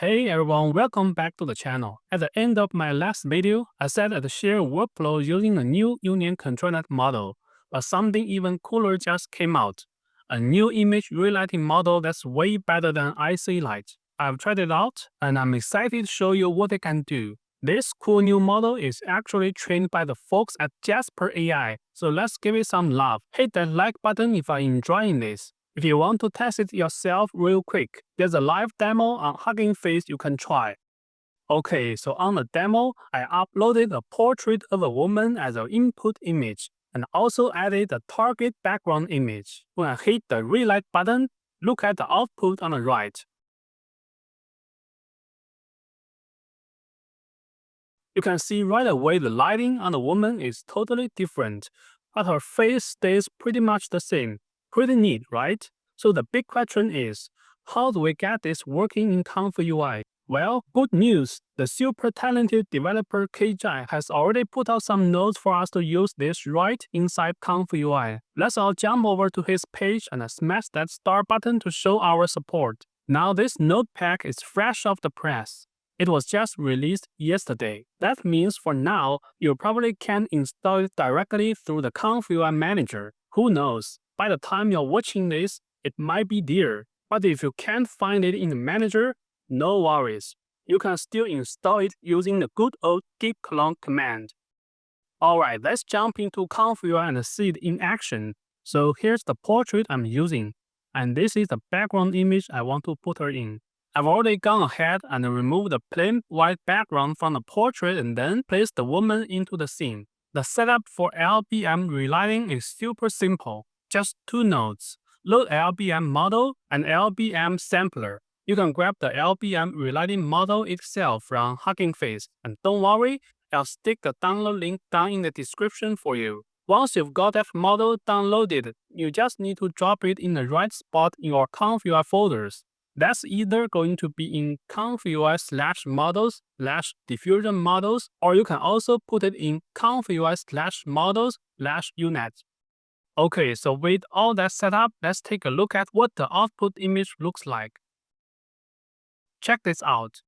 Hey everyone, welcome back to the channel. At the end of my last video, I said I'd share workflow using a new union control net model, but something even cooler just came out. A new image relighting model that's way better than IC Light. I've tried it out, and I'm excited to show you what it can do. This cool new model is actually trained by the folks at Jasper AI, so let's give it some love. Hit that like button if you're enjoying this. If you want to test it yourself real quick, there's a live demo on Hugging Face you can try. Okay, so on the demo, I uploaded a portrait of a woman as an input image, and also added a target background image. When I hit the relight button, look at the output on the right. You can see right away the lighting on the woman is totally different, but her face stays pretty much the same. Pretty neat, right? So the big question is, how do we get this working in ComfyUI? Well, good news, the super talented developer KJ has already put out some nodes for us to use this right inside ComfyUI. Let's all jump over to his page and smash that start button to show our support. Now this node pack is fresh off the press. It was just released yesterday. That means for now, you probably can install it directly through the ComfyUI manager. Who knows? By the time you're watching this, it might be there. But if you can't find it in the manager, no worries. You can still install it using the good old git clone command. Alright, let's jump into ComfyUI and see it in action. So here's the portrait I'm using. And this is the background image I want to put her in. I've already gone ahead and removed the plain white background from the portrait and then placed the woman into the scene. The setup for LBM Relighting is super simple, just two nodes, load LBM model and LBM sampler. You can grab the LBM Relighting model itself from Hugging Face, and don't worry, I'll stick the download link down in the description for you. Once you've got that model downloaded, you just need to drop it in the right spot in your ComfyUI folders. That's either going to be in ComfyUI/models/diffusion models, or you can also put it in ComfyUI/models/unet. Okay, so with all that set up, let's take a look at what the output image looks like. Check this out.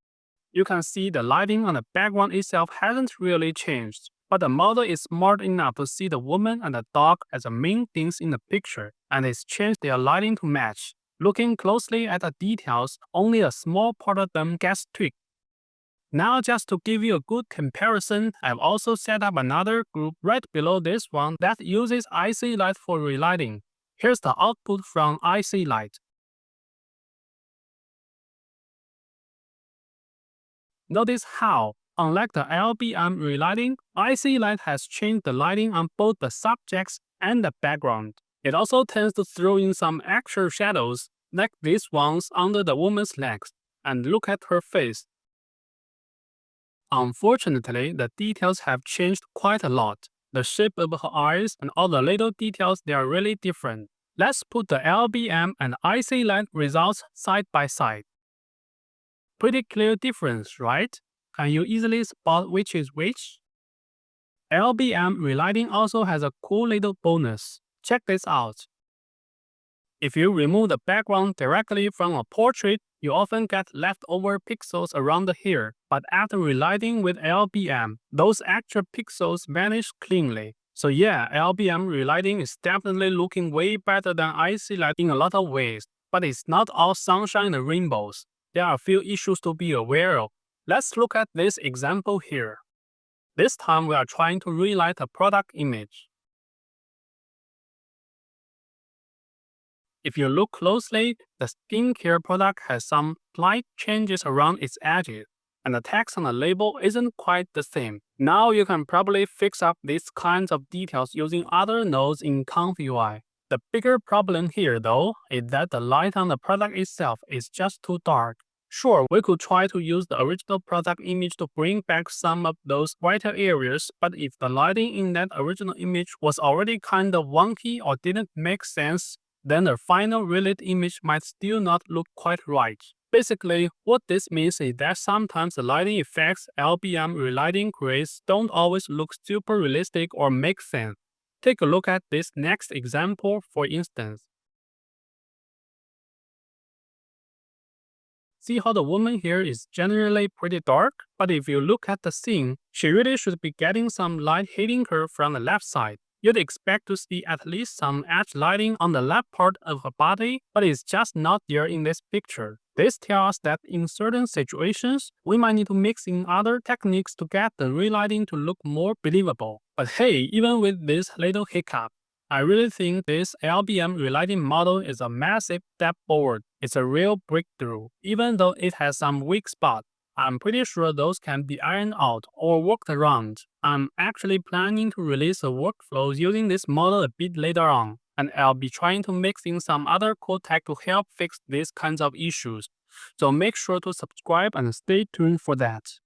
You can see the lighting on the background itself hasn't really changed, but the model is smart enough to see the woman and the dog as the main things in the picture, and it's changed their lighting to match. Looking closely at the details, only a small part of them gets tweaked. Now just to give you a good comparison, I've also set up another group right below this one that uses IC Light for relighting. Here's the output from IC Light. Notice how, unlike the LBM Relighting, IC Light has changed the lighting on both the subjects and the background. It also tends to throw in some extra shadows, like these ones under the woman's legs, and look at her face. Unfortunately, the details have changed quite a lot. The shape of her eyes and all the little details, they are really different. Let's put the LBM and IC Light results side by side. Pretty clear difference, right? Can you easily spot which is which? LBM Relighting also has a cool little bonus. Check this out. If you remove the background directly from a portrait, you often get leftover pixels around the hair, but after relighting with LBM, those extra pixels vanish cleanly. So yeah, LBM relighting is definitely looking way better than IC Light in a lot of ways, but it's not all sunshine and rainbows. There are a few issues to be aware of. Let's look at this example here. This time we are trying to relight a product image. If you look closely, the skincare product has some slight changes around its edges, and the text on the label isn't quite the same. Now you can probably fix up these kinds of details using other nodes in ComfyUI. The bigger problem here, though, is that the light on the product itself is just too dark. Sure, we could try to use the original product image to bring back some of those brighter areas, but if the lighting in that original image was already kind of wonky or didn't make sense, then the final relit image might still not look quite right. Basically, what this means is that sometimes the lighting effects LBM Relighting creates don't always look super realistic or make sense. Take a look at this next example for instance. See how the woman here is generally pretty dark? But if you look at the scene, she really should be getting some light hitting her from the left side. You'd expect to see at least some edge lighting on the left part of her body, but it's just not there in this picture. This tells us that in certain situations, we might need to mix in other techniques to get the relighting to look more believable. But hey, even with this little hiccup, I really think this LBM Relighting model is a massive step forward. It's a real breakthrough, even though it has some weak spots. I'm pretty sure those can be ironed out or worked around. I'm actually planning to release a workflow using this model a bit later on, and I'll be trying to mix in some other cool tech to help fix these kinds of issues. So make sure to subscribe and stay tuned for that.